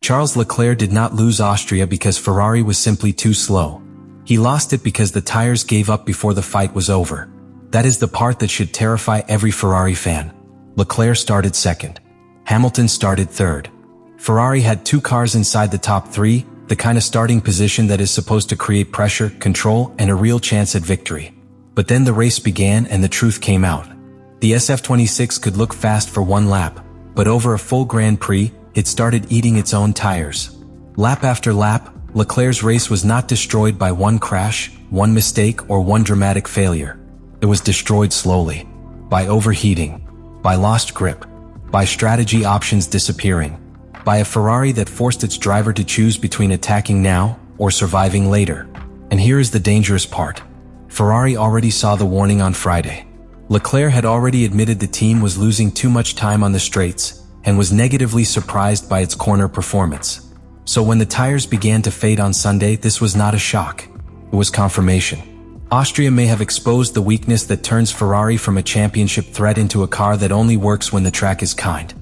Charles Leclerc did not lose Austria because Ferrari was simply too slow. He lost it because the tires gave up before the fight was over. That is the part that should terrify every Ferrari fan. Leclerc started second. Hamilton started third. Ferrari had 2 cars inside the top 3, the kind of starting position that is supposed to create pressure, control, and a real chance at victory. But then the race began and the truth came out. The SF26 could look fast for 1 lap, but over a full Grand Prix, it started eating its own tires. Lap after lap, Leclerc's race was not destroyed by 1 crash, 1 mistake, or 1 dramatic failure. It was destroyed slowly. By overheating. By lost grip. By strategy options disappearing. By a Ferrari that forced its driver to choose between attacking now or surviving later. And here is the dangerous part. Ferrari already saw the warning on Friday. Leclerc had already admitted the team was losing too much time on the straights and was negatively surprised by its corner performance. So when the tires began to fade on Sunday, this was not a shock. It was confirmation. Austria may have exposed the weakness that turns Ferrari from a championship threat into a car that only works when the track is kind.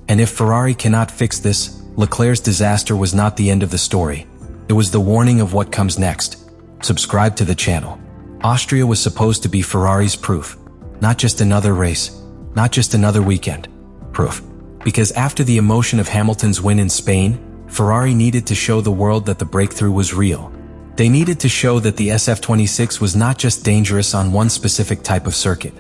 And if Ferrari cannot fix this, Leclerc's disaster was not the end of the story. It was the warning of what comes next. Subscribe to the channel. Austria was supposed to be Ferrari's proof. Not just another race. Not just another weekend. Proof. Because after the emotion of Hamilton's win in Spain, Ferrari needed to show the world that the breakthrough was real. They needed to show that the SF26 was not just dangerous on one specific type of circuit.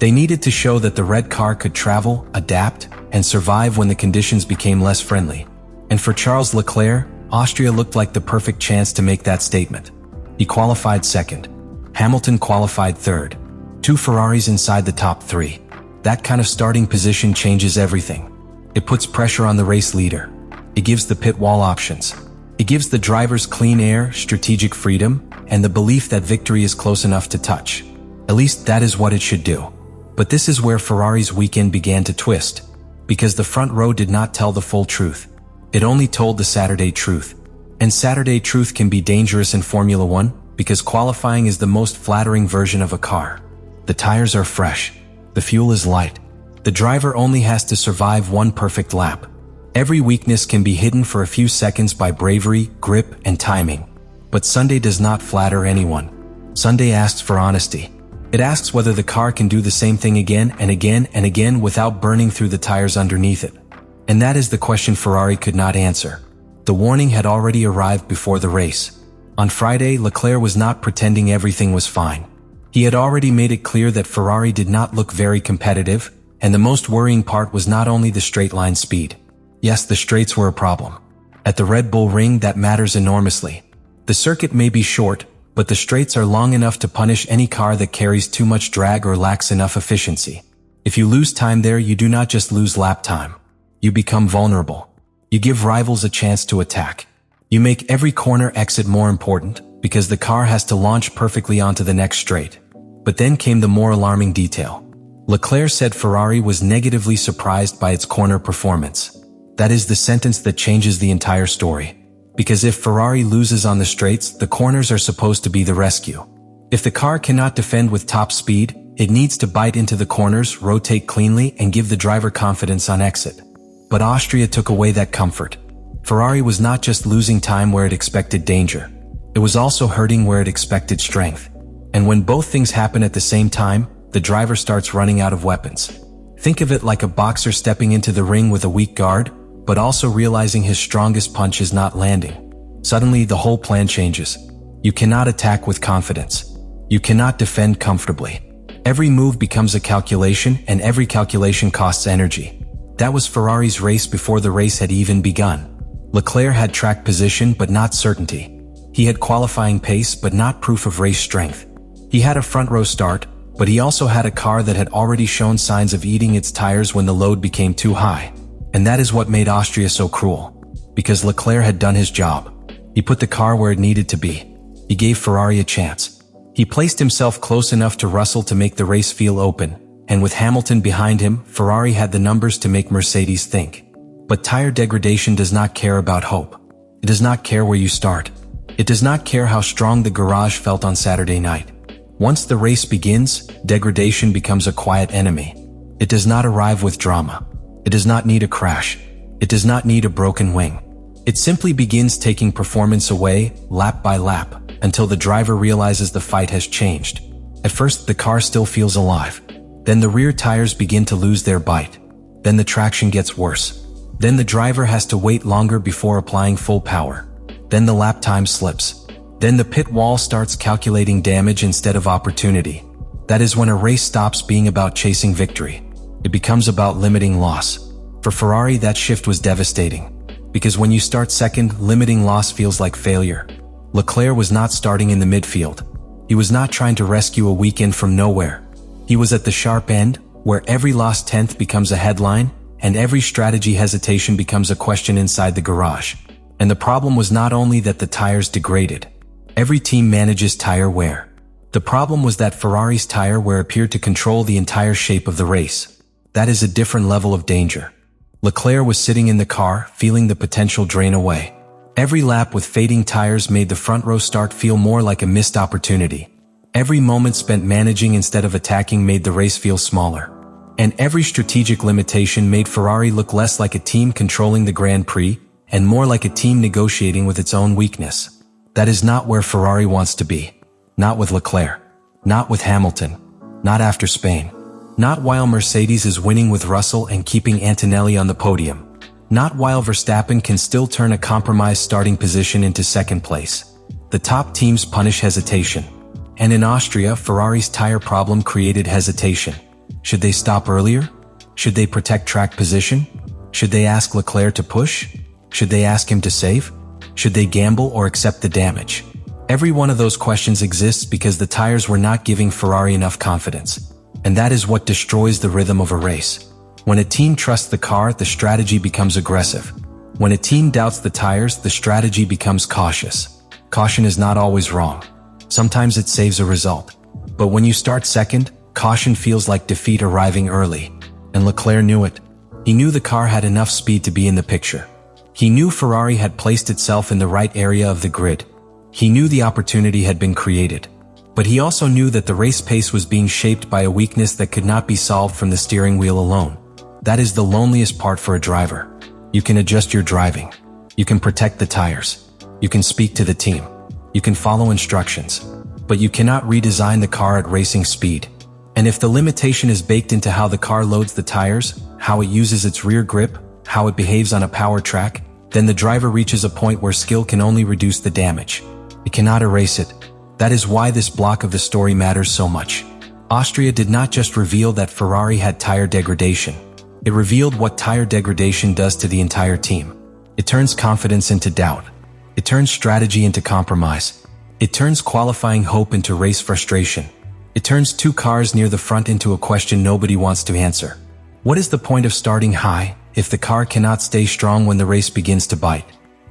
They needed to show that the red car could travel, adapt, and survive when the conditions became less friendly. And for Charles Leclerc, Austria looked like the perfect chance to make that statement. He qualified second. Hamilton qualified third. 2 Ferraris inside the top 3. That kind of starting position changes everything. It puts pressure on the race leader. It gives the pit wall options. It gives the drivers clean air, strategic freedom, and the belief that victory is close enough to touch. At least that is what it should do. But this is where Ferrari's weekend began to twist. Because the front row did not tell the full truth. It only told the Saturday truth. And Saturday truth can be dangerous in Formula 1 because qualifying is the most flattering version of a car. The tires are fresh. The fuel is light. The driver only has to survive 1 perfect lap. Every weakness can be hidden for a few seconds by bravery, grip, and timing. But Sunday does not flatter anyone. Sunday asks for honesty. It asks whether the car can do the same thing again and again and again without burning through the tires underneath it. And that is the question Ferrari could not answer. The warning had already arrived before the race. On Friday, Leclerc was not pretending everything was fine. He had already made it clear that Ferrari did not look very competitive, and the most worrying part was not only the straight line speed. Yes, the straights were a problem. At the Red Bull Ring, that matters enormously. The circuit may be short, but the straights are long enough to punish any car that carries too much drag or lacks enough efficiency. If you lose time there, you do not just lose lap time. You become vulnerable. You give rivals a chance to attack. You make every corner exit more important, because the car has to launch perfectly onto the next straight. But then came the more alarming detail. Leclerc said Ferrari was negatively surprised by its corner performance. That is the sentence that changes the entire story. Because if Ferrari loses on the straights, the corners are supposed to be the rescue. If the car cannot defend with top speed, it needs to bite into the corners, rotate cleanly, and give the driver confidence on exit. But Austria took away that comfort. Ferrari was not just losing time where it expected danger. It was also hurting where it expected strength. And when both things happen at the same time, the driver starts running out of weapons. Think of it like a boxer stepping into the ring with a weak guard, but also realizing his strongest punch is not landing. Suddenly, the whole plan changes. You cannot attack with confidence. You cannot defend comfortably. Every move becomes a calculation, and every calculation costs energy. That was Ferrari's race before the race had even begun. Leclerc had track position, but not certainty. He had qualifying pace, but not proof of race strength. He had a front row start, but he also had a car that had already shown signs of eating its tires when the load became too high. And that is what made Austria so cruel. Because Leclerc had done his job. He put the car where it needed to be. He gave Ferrari a chance. He placed himself close enough to Russell to make the race feel open, and with Hamilton behind him, Ferrari had the numbers to make Mercedes think. But tire degradation does not care about hope. It does not care where you start. It does not care how strong the garage felt on Saturday night. Once the race begins, degradation becomes a quiet enemy. It does not arrive with drama. It does not need a crash. It does not need a broken wing. It simply begins taking performance away, lap by lap, until the driver realizes the fight has changed. At first, the car still feels alive. Then the rear tires begin to lose their bite. Then the traction gets worse. Then the driver has to wait longer before applying full power. Then the lap time slips. Then the pit wall starts calculating damage instead of opportunity. That is when a race stops being about chasing victory. It becomes about limiting loss. For Ferrari, that shift was devastating. Because when you start second, limiting loss feels like failure. Leclerc was not starting in the midfield. He was not trying to rescue a weekend from nowhere. He was at the sharp end, where every lost tenth becomes a headline, and every strategy hesitation becomes a question inside the garage. And the problem was not only that the tires degraded. Every team manages tire wear. The problem was that Ferrari's tire wear appeared to control the entire shape of the race. That is a different level of danger. Leclerc was sitting in the car, feeling the potential drain away. Every lap with fading tires made the front row start feel more like a missed opportunity. Every moment spent managing instead of attacking made the race feel smaller. And every strategic limitation made Ferrari look less like a team controlling the Grand Prix and more like a team negotiating with its own weakness. That is not where Ferrari wants to be. Not with Leclerc. Not with Hamilton. Not after Spain. Not while Mercedes is winning with Russell and keeping Antonelli on the podium. Not while Verstappen can still turn a compromised starting position into second place. The top teams punish hesitation. And in Austria, Ferrari's tire problem created hesitation. Should they stop earlier? Should they protect track position? Should they ask Leclerc to push? Should they ask him to save? Should they gamble or accept the damage? Every one of those questions exists because the tires were not giving Ferrari enough confidence. And that is what destroys the rhythm of a race. When a team trusts the car, the strategy becomes aggressive. When a team doubts the tires, the strategy becomes cautious. Caution is not always wrong. Sometimes it saves a result. But when you start second, caution feels like defeat arriving early. And Leclerc knew it. He knew the car had enough speed to be in the picture. He knew Ferrari had placed itself in the right area of the grid. He knew the opportunity had been created. But he also knew that the race pace was being shaped by a weakness that could not be solved from the steering wheel alone. That is the loneliest part for a driver. You can adjust your driving. You can protect the tires. You can speak to the team. You can follow instructions. But you cannot redesign the car at racing speed. And if the limitation is baked into how the car loads the tires, how it uses its rear grip, how it behaves on a power track, then the driver reaches a point where skill can only reduce the damage. It cannot erase it. That is why this block of the story matters so much. Austria did not just reveal that Ferrari had tire degradation. It revealed what tire degradation does to the entire team. It turns confidence into doubt. It turns strategy into compromise. It turns qualifying hope into race frustration. It turns two cars near the front into a question nobody wants to answer. What is the point of starting high if the car cannot stay strong when the race begins to bite?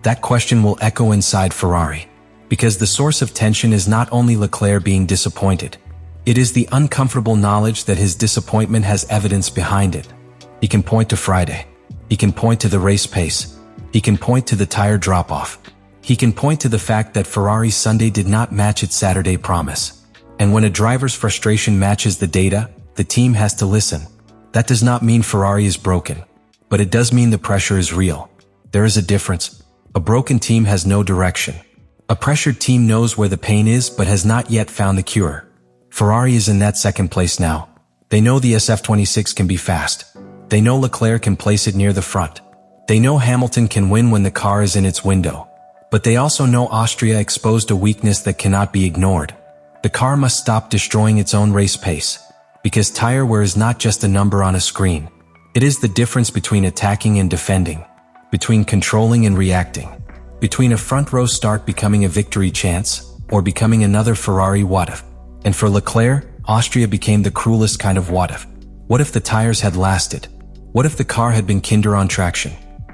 That question will echo inside Ferrari. Because the source of tension is not only Leclerc being disappointed. It is the uncomfortable knowledge that his disappointment has evidence behind it. He can point to Friday. He can point to the race pace. He can point to the tire drop-off. He can point to the fact that Ferrari's Sunday did not match its Saturday promise. And when a driver's frustration matches the data, the team has to listen. That does not mean Ferrari is broken. But it does mean the pressure is real. There is a difference. A broken team has no direction. A pressured team knows where the pain is but has not yet found the cure. Ferrari is in that second place now. They know the SF26 can be fast. They know Leclerc can place it near the front. They know Hamilton can win when the car is in its window. But they also know Austria exposed a weakness that cannot be ignored. The car must stop destroying its own race pace. Because tire wear is not just a number on a screen. It is the difference between attacking and defending. Between controlling and reacting. Between a front row start becoming a victory chance, or becoming another Ferrari what if. And for Leclerc, Austria became the cruelest kind of what if. What if the tires had lasted? What if the car had been kinder on traction?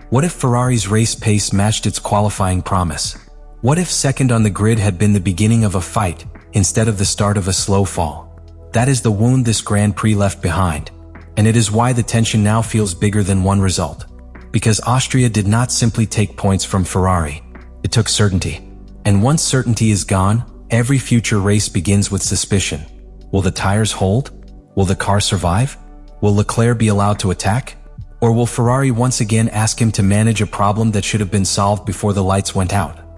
What if Ferrari's race pace matched its qualifying promise? What if second on the grid had been the beginning of a fight, instead of the start of a slow fall? That is the wound this Grand Prix left behind. And it is why the tension now feels bigger than one result. Because Austria did not simply take points from Ferrari. It took certainty. And once certainty is gone, every future race begins with suspicion. Will the tires hold? Will the car survive? Will Leclerc be allowed to attack? Or will Ferrari once again ask him to manage a problem that should have been solved before the lights went out?